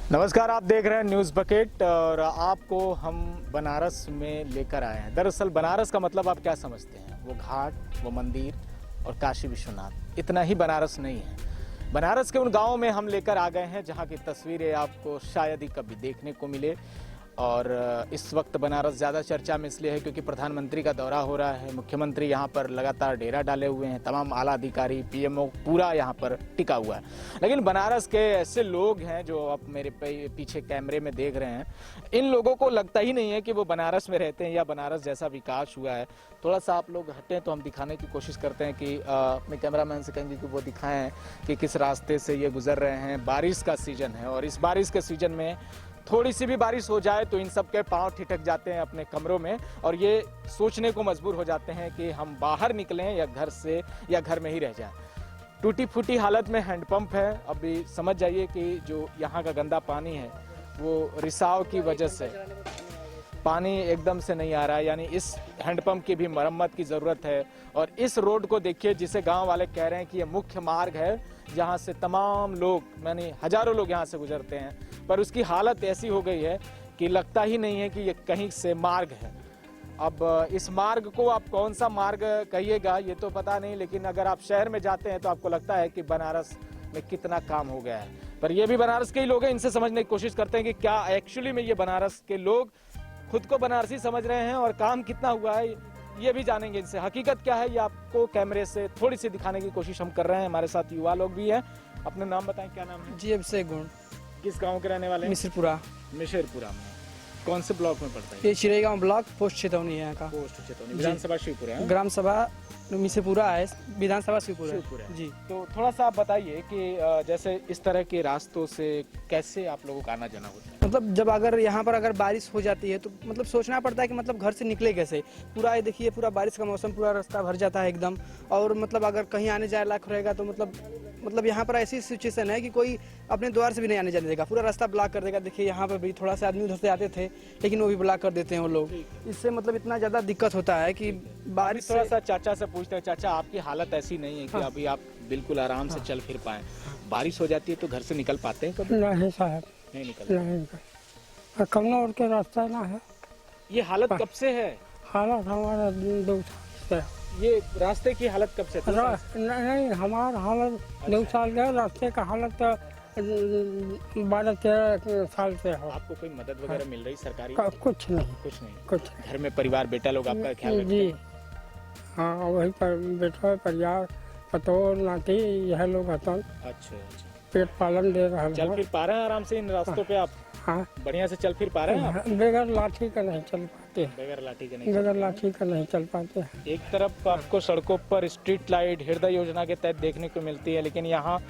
नमस्कार, आप देख रहे हैं न्यूज़ बकेट और आपको हम बनारस में लेकर आए हैं। दरअसल बनारस का मतलब आप क्या समझते हैं? वो घाट, वो मंदिर और काशी विश्वनाथ, इतना ही बनारस नहीं है। बनारस के उन गांवों में हम लेकर आ गए हैं जहां की तस्वीरें आपको शायद ही कभी देखने को मिले। और इस वक्त बनारस ज़्यादा चर्चा में इसलिए है क्योंकि प्रधानमंत्री का दौरा हो रहा है। मुख्यमंत्री यहाँ पर लगातार डेरा डाले हुए हैं, तमाम आला अधिकारी, पीएमओ पूरा यहाँ पर टिका हुआ है। लेकिन बनारस के ऐसे लोग हैं जो आप मेरे पीछे कैमरे में देख रहे हैं, इन लोगों को लगता ही नहीं है कि वो बनारस में रहते हैं या बनारस जैसा विकास हुआ है। थोड़ा सा आप लोग हटें तो हम दिखाने की कोशिश करते हैं कि अपने कैमरामैन से कहेंगे कि वो दिखाएं कि किस रास्ते से ये गुजर रहे हैं। बारिश का सीजन है और इस बारिश के सीजन में थोड़ी सी भी बारिश हो जाए तो इन सब के पांव ठिठक जाते हैं अपने कमरों में और ये सोचने को मजबूर हो जाते हैं कि हम बाहर निकलें या घर से या घर में ही रह जाएं। टूटी फूटी हालत में हैंडपंप है। अभी समझ जाइए कि जो यहाँ का गंदा पानी है वो रिसाव की वजह से पानी एकदम से नहीं आ रहा है, यानी इस हैंडपंप की भी मरम्मत की ज़रूरत है। और इस रोड को देखिए जिसे गांव वाले कह रहे हैं कि ये मुख्य मार्ग है जहां से तमाम लोग, यानी हजारों लोग यहां से गुजरते हैं, पर उसकी हालत ऐसी हो गई है कि लगता ही नहीं है कि ये कहीं से मार्ग है। अब इस मार्ग को आप कौन सा मार्ग कहिएगा ये तो पता नहीं, लेकिन अगर आप शहर में जाते हैं तो आपको लगता है कि बनारस में कितना काम हो गया है। पर ये भी बनारस के ही लोग हैं, इनसे समझने की कोशिश करते हैं कि क्या एक्चुअली में ये बनारस के लोग खुद को बनारसी समझ रहे हैं और काम कितना हुआ है, ये भी जानेंगे इनसे। हकीकत क्या है ये आपको कैमरे से थोड़ी सी दिखाने की कोशिश हम कर रहे हैं। हमारे साथ युवा लोग भी हैं। अपने नाम बताएं, क्या नाम है? जी अभिषेक गुण। किस गांव के रहने वाले हैं? मिश्रपुरा। मिश्रपुरा में कौन से ब्लॉक में पड़ता है? ये चिड़ैगांव ब्लॉक, पोस्ट चेतौनी है यहाँ का। पोस्ट चेतौनी, विधानसभा शिवपुरा है। ग्राम सभा मिश्रपुरा है, विधानसभा शिवपुरा है। जी। तो थोड़ा सा आप बताइए कि जैसे इस तरह के रास्तों से कैसे आप लोगों का आना जाना होता है? मतलब जब अगर यहाँ पर अगर बारिश हो जाती है तो मतलब सोचना पड़ता है कि मतलब घर से निकले कैसे। पूरा ये देखिए, पूरा बारिश का मौसम, पूरा रास्ता भर जाता है एकदम। और मतलब अगर कहीं आने जाए लायक रहेगा तो मतलब यहाँ पर ऐसी सिचुएशन है कि कोई अपने द्वार से भी नहीं आने जाने देगा, पूरा रास्ता ब्लॉक कर देगा। देखिए यहाँ पर भी थोड़ा सा आदमी उधर से आते थे लेकिन वो भी ब्लॉक कर देते हैं वो लोग। इससे मतलब इतना ज़्यादा दिक्कत होता है कि बारिश। थोड़ा सा चाचा से पूछते हैं, चाचा आपकी हालत ऐसी नहीं है कि अभी आप बिल्कुल आराम से चल फिर पाए? बारिश हो जाती है तो घर से निकल पाते हैं कभी? नहीं साहब, नहीं निकल। कमनौर के रास्ता ना है। ये हालत कब से है? हालत हमारा 2 साल से। ये रास्ते की हालत कब से? नहीं, हमारा हालत 2 साल का, रास्ते का हालत 12-13 साल से हो। आपको कोई मदद वगैरह मिल रही सरकारी? कुछ नहीं। कुछ घर में परिवार बेटा लोग आपका ख्याल रखते हैं? जी हाँ, वही पर बेटा परिवार पतो नाती यह लोग आता। अच्छा, पेट पालन दे रहा है। चल फिर पा रहे हैं आराम से इन रास्तों पे आप? हाँ, बढ़िया से चल फिर पा रहे हैं आप? बगैर लाठी का नहीं चल पाते। बगैर लाठी के नहीं? बगैर लाठी का नहीं चल पाते। एक तरफ आपको सड़कों पर स्ट्रीट लाइट हृदय योजना के तहत देखने को मिलती है, लेकिन यहाँ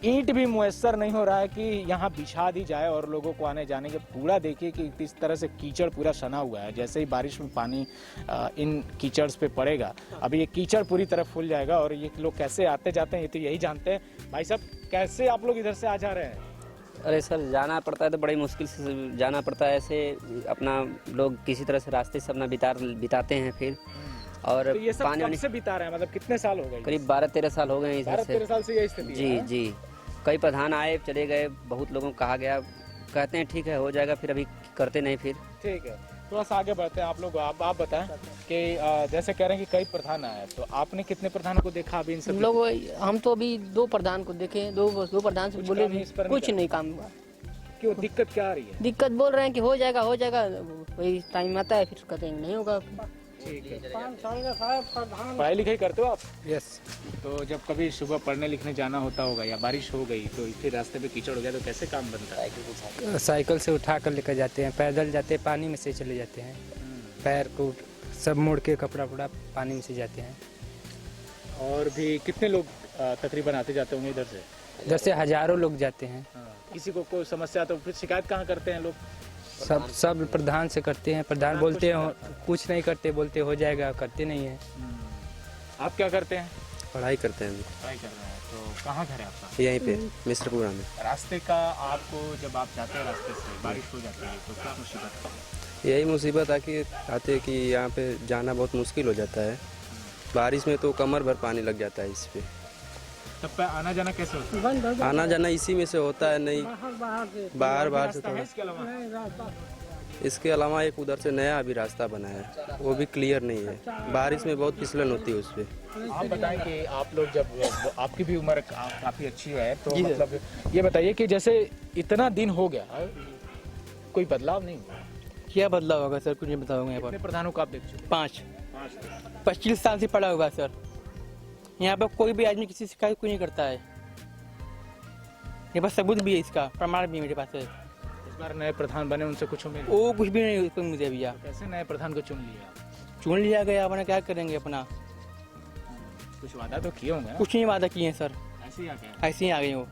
ईंट भी मुयस्सर नहीं हो रहा है कि यहाँ बिछा दी जाए और लोगों को आने जाने के। पूरा देखिए कि इस तरह से कीचड़ पूरा सना हुआ है। जैसे ही बारिश में पानी इन कीचड़ पे पड़ेगा, अभी ये कीचड़ पूरी तरह फूल जाएगा और ये लोग कैसे आते जाते हैं ये तो यही जानते हैं। भाई साहब, कैसे आप लोग इधर से आ जा रहे हैं? अरे सर, जाना पड़ता है तो बड़ी मुश्किल से जाना पड़ता है। ऐसे अपना लोग किसी तरह से रास्ते से अपना बिताते हैं फिर। और तो ये सब पानी कब से बिता रहे हैं? मतलब कितने साल हो गए? करीब 12-13 साल हो गए इधर से। 12-13 साल से यही स्थिति है? जी जी। कई प्रधान आए चले गए, बहुत लोगों को कहा गया, कहते हैं ठीक है हो जाएगा, फिर अभी करते नहीं। फिर ठीक है, थोड़ा सा आगे बढ़ते हैं। आप लोग आप बताएं कि जैसे कह रहे हैं कि कई प्रधान आए, तो आपने कितने प्रधानों को देखा अभी इन सब लोग? हम तो अभी 2 प्रधान को देखे, दो प्रधान से बोले भी कुछ नहीं काम हुआ। क्यों, दिक्कत क्या आ रही है? दिक्कत बोल रहे हैं कि हो जाएगा, वही टाइम आता है फिर कहते हैं नहीं होगा। ठीक है। पढ़ाई लिखाई करते हो आप? यस। तो जब कभी सुबह पढ़ने लिखने जाना होता होगा या बारिश हो गई तो फिर रास्ते पे कीचड़ हो गया तो कैसे काम बनता है? साइकिल से उठा कर लेकर जाते हैं, पैदल जाते हैं, पानी में से चले जाते हैं। पैर को सब मोड़ के कपड़ा वपड़ा पानी में से जाते हैं। और भी कितने लोग तकरीबन आते जाते होंगे इधर से? इधर से हजारों लोग जाते हैं। किसी को कोई समस्या तो फिर शिकायत कहाँ करते हैं लोग? सब प्रधान से करते हैं। प्रधान बोलते हैं कुछ नहीं करते, बोलते हो जाएगा, करते नहीं है। आप क्या करते हैं? पढ़ाई करते हैं। पढ़ाई कर रहे हैं। तो कहाँ घर है आपका? यहीं पे मिश्रपुरा में। रास्ते का आपको जब आप जाते हैं रास्ते से बारिश हो जाती है तो क्या मुसीबत है? यही मुसीबत आती है कि यहाँ पे जाना बहुत मुश्किल हो जाता है। बारिश में तो कमर भर पानी लग जाता है इस पे। तब पे आना जाना कैसे होता है? बंद हो जाता आना जाना इसी में से होता है, नहीं बाहर से बाहर से रास्ता है थोड़ा। इसके अलावा? नहीं रास्ता इसके अलावा एक उधर से नया अभी रास्ता बना है, वो भी क्लियर नहीं है, बारिश में बहुत फिसलन होती है उस पर। आप बताएं कि आप लोग जब आपकी भी उम्र काफी अच्छी है तो जी सर। मतलब ये बताइए कि जैसे इतना दिन हो गया कोई बदलाव नहीं हुआ? क्या बदलाव होगा सर, कुछ नहीं बदलाव होगा यहाँ कितने पर। प्रधानों को आप देख चुके? 25 साल से पड़ा हुआ सर। यहाँ पर कोई भी आदमी किसी शिकायत कोई नहीं करता है। मेरे पास सबूत भी है, इसका प्रमाण भी मेरे पास है। इस बार नए प्रधान बने, उनसे कुछ उम्मीद? वो कुछ भी नहीं कोई मुझे भैया। कैसे नए प्रधान को चुन लिया? चुन लिया गया, अपना क्या करेंगे, अपना कुछ वादा तो किए होंगे ना? कुछ नहीं वादा किए हैं सर, ऐसे ही आ गए, ऐसे ही आ गए वो।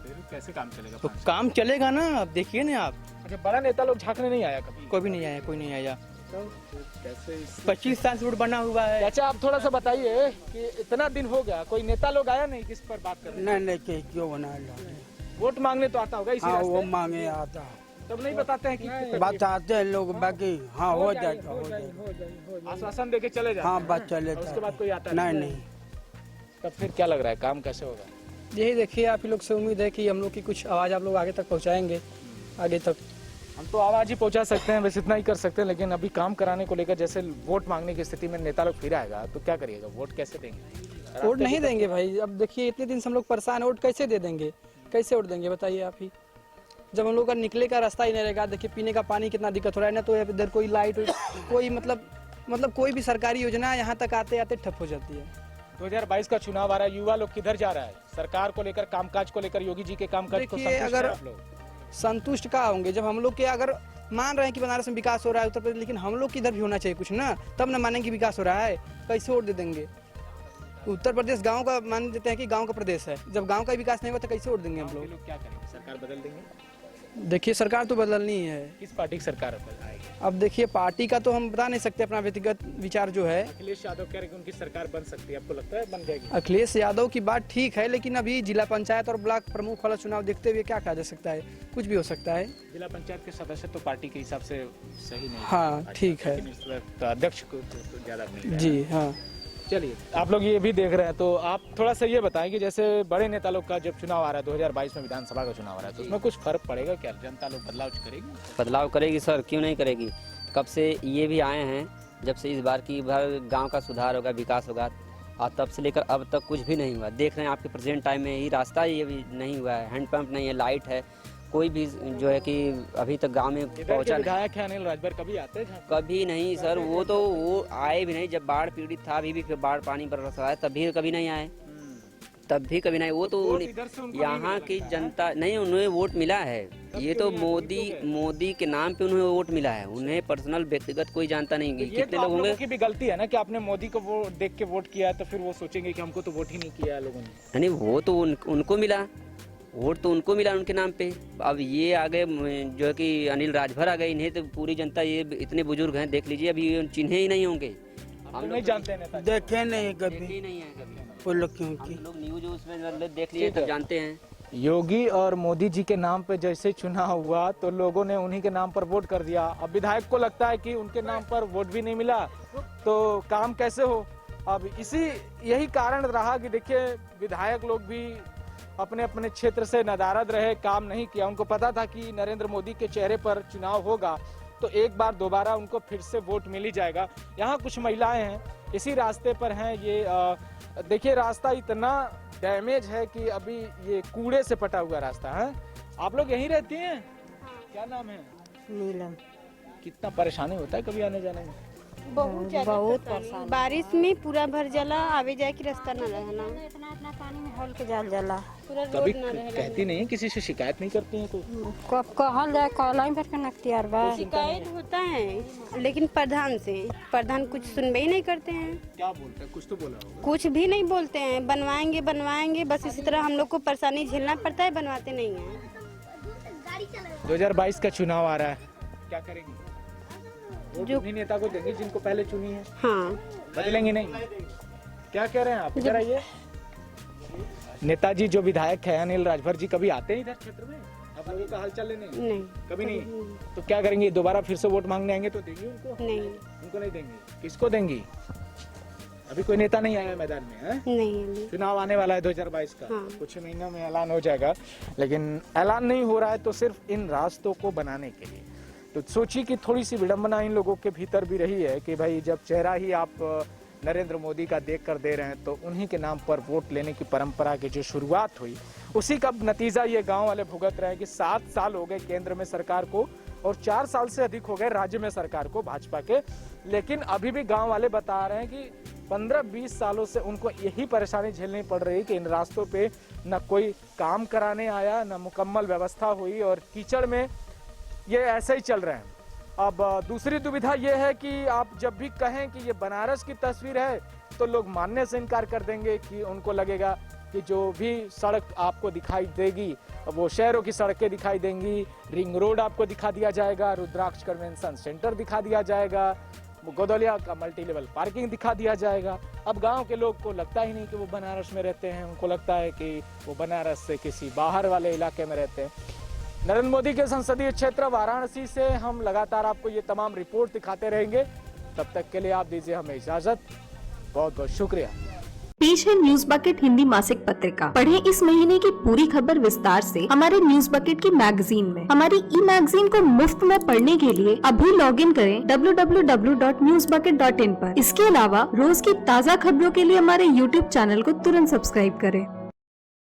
फिर कैसे काम चलेगा? तो काम चलेगा ना, अब देखिए ना आप। अच्छा, बड़ा नेता लोग झांकने नहीं आया कभी? कोई भी नहीं आया, कोई नहीं आया। कैसे 25 साल से रोड बना हुआ है। अच्छा, आप थोड़ा सा बताइए कि इतना दिन हो गया कोई नेता लोग आया नहीं किस पर बात कर? नहीं क्यों बना वोट मांगने तो आता होगा इसी हाँ वो रास्ते? मांगे आता तब नहीं बताते हैं कि बताते हैं लोग बाकी हाँ हो जाएगा हो जाएगा आश्वासन देके चले जाते हाँ हैं। बात चले और उसके बाद कोई आता नहीं नहीं तब फिर क्या लग रहा है काम कैसे होगा? यही देखिए, आप ही लोग से उम्मीद है कि हम लोग की कुछ आवाज़ आप लोग आगे तक पहुँचाएंगे, आगे तक। हम तो आवाज ही पहुंचा सकते हैं, बस इतना ही कर सकते हैं, लेकिन अभी काम कराने को लेकर जैसे वोट मांगने की स्थिति में नेता लोग फिर आएगा तो क्या करिएगा? वोट कैसे देंगे? वोट नहीं देंगे भाई। अब देखिए, इतने दिन से हम लोग परेशान हैं, वोट कैसे दे देंगे? कैसे वोट देंगे बताइए आप ही? जब हम लोग का निकले का रास्ता ही नहीं रहेगा। देखिए, पीने का पानी कितना दिक्कत हो रहा है ना, तो इधर कोई लाइट कोई मतलब कोई भी सरकारी योजना यहाँ तक आते आते ठप हो जाती है। 2022 का चुनाव आ रहा है, युवा लोग किधर जा रहा है? सरकार को लेकर, कामकाज को लेकर, योगी जी के कामकाज को देखिए, संतुष्ट हैं अगर आप लोग? संतुष्ट कहाँ होंगे जब हम लोग के अगर मान रहे हैं कि बनारस में विकास हो रहा है उत्तर प्रदेश, लेकिन हम लोग की इधर भी होना चाहिए कुछ ना, तब ना मानेंगे कि विकास हो रहा है। कैसे वोट दे देंगे? उत्तर प्रदेश गांव का मान देते हैं कि गांव का प्रदेश है, जब गांव का विकास नहीं हुआ तो कैसे वोट देंगे हम ये लोग? लोग क्या करेंगे? सरकार बदल देंगे? देखिए, सरकार तो बदलनी ही है। किस पार्टी की सरकार आएगी? अब देखिए, पार्टी का तो हम बता नहीं सकते, अपना व्यक्तिगत विचार जो है। अखिलेश यादव कह रहे हैं कि उनकी सरकार बन सकती है, आपको लगता है बन जाएगी? अखिलेश यादव की बात ठीक है, लेकिन अभी जिला पंचायत और ब्लॉक प्रमुख वाला चुनाव देखते हुए क्या कहा जा सकता है? कुछ भी हो सकता है। जिला पंचायत के सदस्य तो पार्टी के हिसाब से सही नहीं? हाँ, ठीक है। लेकिन इस वक्त अध्यक्ष को तो ज्यादा नहीं। जी हाँ। चलिए, आप लोग ये भी देख रहे हैं तो आप थोड़ा सा ये बताएं कि जैसे बड़े नेता लोग का जब चुनाव आ रहा है, 2022 में विधानसभा का चुनाव आ रहा है, तो उसमें कुछ फर्क पड़ेगा क्या? जनता लोग बदलाव करेगी? बदलाव करेगी सर, क्यों नहीं करेगी। कब से ये भी आए हैं, जब से इस बार की बार गांव का सुधार होगा, विकास होगा, और तब से लेकर अब तक कुछ भी नहीं हुआ। देख रहे हैं आपके प्रेजेंट टाइम में ही रास्ता ये भी नहीं हुआ है, हैंडपंप नहीं है, लाइट है, कोई भी जो है कि अभी तक गांव में इधर पहुंचा के नहीं। विधायक है अनिल राजभर, कभी आते हैं? कभी नहीं सर, वो आए भी नहीं। जब बाढ़ पीड़ित था, अभी भी फिर बाढ़ पानी बरस रहा है, तभी कभी नहीं आए, तब भी कभी नहीं। वो तो इधर से उनको यहाँ की जनता नहीं, उन्हें वोट मिला है। ये तो मोदी के नाम पे उन्हें वोट मिला है, उन्हें पर्सनल व्यक्तिगत कोई जानता नहीं। ये कितने तो लोग आप होंगे? लोगों की भी गलती है ना कि आपने मोदी को वो देख के वोट किया, तो फिर वो सोचेंगे कि हमको तो वोट ही नहीं किया है लोगों ने। नहीं, वो तो उनको मिला, वोट तो उनको मिला उनके नाम पे। अब ये आ गए जो है कि अनिल राजभर आ गए, इन्हें तो पूरी जनता, ये इतने बुजुर्ग हैं, देख लीजिए, अभी चिन्हे ही नहीं होंगे। हम नहीं जानते हैं नेता। देखे नहीं देखे कभी ही नहीं है कभी। वो लोग क्यों हम की लोग न्यूज उसमें देख लिए तब जानते हैं। योगी और मोदी जी के नाम पे जैसे चुनाव हुआ तो लोगों ने उन्हीं के नाम पर वोट कर दिया। अब विधायक को लगता है कि उनके नाम पर वोट भी नहीं मिला तो काम कैसे हो? अब यही कारण रहा कि देखिए, विधायक लोग भी अपने अपने क्षेत्र से नदारद रहे, काम नहीं किया। उनको पता था कि नरेंद्र मोदी के चेहरे पर चुनाव होगा तो एक बार दोबारा उनको फिर से वोट मिल ही जाएगा। यहाँ कुछ महिलाएं हैं, इसी रास्ते पर हैं। ये देखिए, रास्ता इतना डैमेज है कि अभी ये कूड़े से पटा हुआ रास्ता है। आप लोग यहीं रहती हैं? क्या नाम है? नीलम। कितना परेशानी होता है कभी आने जाने में? बहुत परेशान। बारिश में पूरा भर जाला, आवे जाए की रास्ता न रहना। इतना पानी में हॉल के जाल जाला। पूरा कभी रोड न रहना। कहती नहीं है, किसी से शिकायत नहीं करती हैं कोई? कब कहल जाए कहलाई पर के अख्तियार बा। शिकायत होता है, लेकिन प्रधान से, प्रधान कुछ सुनवाई ही नहीं करते हैं। क्या बोलते हैं? कुछ तो बोला होगा। कुछ भी नहीं बोलते हैं। बनवाएंगे बस इसी तरह हम लोग को परेशानी झेलना पड़ता है, बनवाते नहीं है। 2022 का चुनाव आ रहा है, क्या करेंगी? वोट जो- उन्हीं नेता को देंगे जिनको पहले चुनी है? हाँ। बदलेंगे नहीं? क्या कह रहे हैं आप? इधर आइए। नेताजी जो विधायक है अनिल राजभर जी, कभी आते हैं इधर क्षेत्र में? आप लोगों का हालचाल लेने? नहीं। कभी नहीं। तो क्या करेंगे? दोबारा फिर से वोट मांगने आएंगे तो देंगे उनको? नहीं। उनको नहीं देंगे? किसको देंगी? अभी कोई नेता नहीं आया मैदान में है? नहीं अभी। चुनाव आने वाला है 2022 का। हाँ। कुछ महीनों में ऐलान हो जाएगा, लेकिन ऐलान नहीं हो रहा है तो सिर्फ इन रास्तों को बनाने के लिए। तो सोचिए कि थोड़ी सी विडंबना इन लोगों के भीतर भी रही है कि भाई जब चेहरा ही आप नरेंद्र मोदी का देख कर दे रहे हैं तो उन्हीं के नाम पर वोट लेने की परंपरा की जो शुरुआत हुई उसी का नतीजा ये गांव वाले भुगत रहे हैं कि 7 साल हो गए केंद्र में सरकार को और 4 साल से अधिक हो गए राज्य में सरकार को भाजपा के, लेकिन अभी भी गांव वाले बता रहे हैं कि 15-20 सालों से उनको यही परेशानी झेलनी पड़ रही कि इन रास्तों पे न कोई काम कराने आया, न मुकम्मल व्यवस्था हुई और कीचड़ में ये ऐसे ही चल रहे हैं। अब दूसरी दुविधा ये है कि आप जब भी कहें कि ये बनारस की तस्वीर है तो लोग मानने से इनकार कर देंगे कि उनको लगेगा कि जो भी सड़क आपको दिखाई देगी वो शहरों की सड़कें दिखाई देंगी, रिंग रोड आपको दिखा दिया जाएगा, रुद्राक्ष कन्वेंशन सेंटर दिखा दिया जाएगा, गोदलिया का मल्टी लेवल पार्किंग दिखा दिया जाएगा। अब गांव के लोग को लगता ही नहीं कि वो बनारस में रहते हैं, उनको लगता है कि वो बनारस से किसी बाहर वाले इलाके में रहते हैं। नरेंद्र मोदी के संसदीय क्षेत्र वाराणसी से हम लगातार आपको ये तमाम रिपोर्ट दिखाते रहेंगे। तब तक के लिए आप दीजिए हमें इजाजत। बहुत बहुत शुक्रिया। पेश है न्यूज बकेट हिंदी मासिक पत्रिका। पढ़ें इस महीने की पूरी खबर विस्तार से हमारे न्यूज बकेट की मैगजीन में। हमारी ई मैगजीन को मुफ्त में पढ़ने के लिए अभी लॉगिन करें www.newsbucket.in पर। इसके अलावा रोज की ताज़ा खबरों के लिए हमारे YouTube चैनल को तुरंत सब्सक्राइब करें।